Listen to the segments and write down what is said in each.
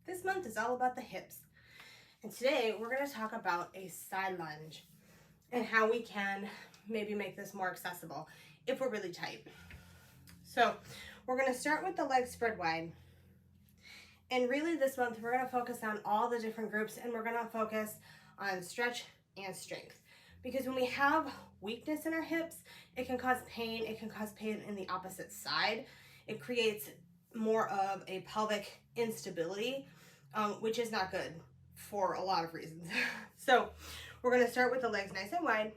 This month is all about the hips. And today we're going to talk about a side lunge and how we can maybe make this more accessible if we're really tight. So we're going to start with the legs spread wide. And really this month we're going to focus on all the different groups, and we're going to focus on stretch and strength. Because when we have weakness in our hips, it can cause pain. It can cause pain in the opposite side. It creates more of a pelvic instability, which is not good for a lot of reasons. So we're going to start with the legs nice and wide,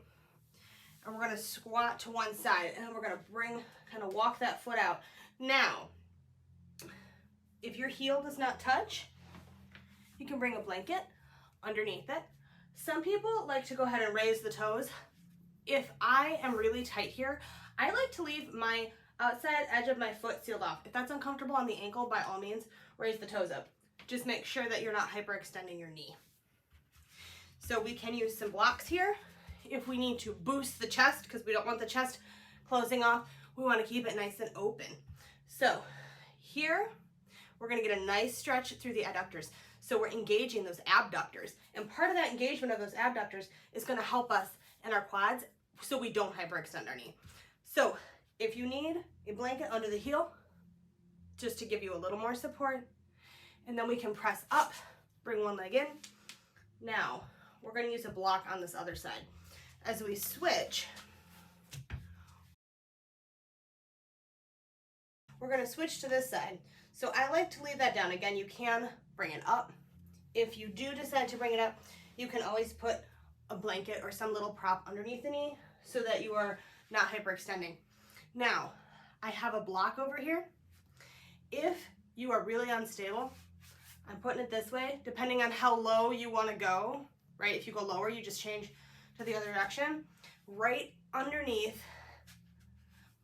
and we're going to squat to one side, and then we're going to kind of walk that foot out. Now, if your heel does not touch, you can bring a blanket underneath it. Some people like to go ahead and raise the toes. If I am really tight here, I like to leave my outside edge of my foot sealed off. If that's uncomfortable on the ankle, by all means, raise the toes up. Just make sure that you're not hyperextending your knee. So we can use some blocks here if we need to boost the chest, because we don't want the chest closing off. We want to keep it nice and open. So here, we're going to get a nice stretch through the adductors. So we're engaging those abductors. And part of that engagement of those abductors is going to help us in our quads so we don't hyperextend our knee. So if you need a blanket under the heel, just to give you a little more support, and then we can press up, bring one leg in. Now, we're going to use a block on this other side. As we switch, we're going to switch to this side. So I like to leave that down. Again, you can bring it up. If you do decide to bring it up, you can always put a blanket or some little prop underneath the knee so that you are not hyperextending. Now, I have a block over here. If you are really unstable, I'm putting it this way, depending on how low you want to go, right? If you go lower, you just change to the other direction. Right underneath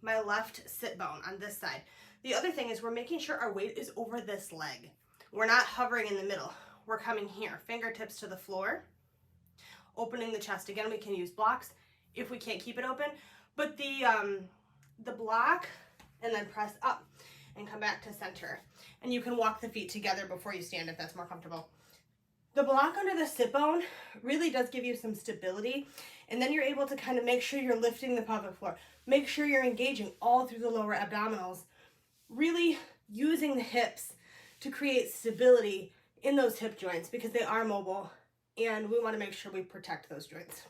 my left sit bone on this side. The other thing is we're making sure our weight is over this leg. We're not hovering in the middle. We're coming here, fingertips to the floor, opening the chest. Again, we can use blocks if we can't keep it open, but the block, and then press up and come back to center. And you can walk the feet together before you stand if that's more comfortable. The block under the sit bone really does give you some stability, and then you're able to kind of make sure you're lifting the pelvic floor. Make sure you're engaging all through the lower abdominals, really using the hips to create stability in those hip joints because they are mobile, and we want to make sure we protect those joints.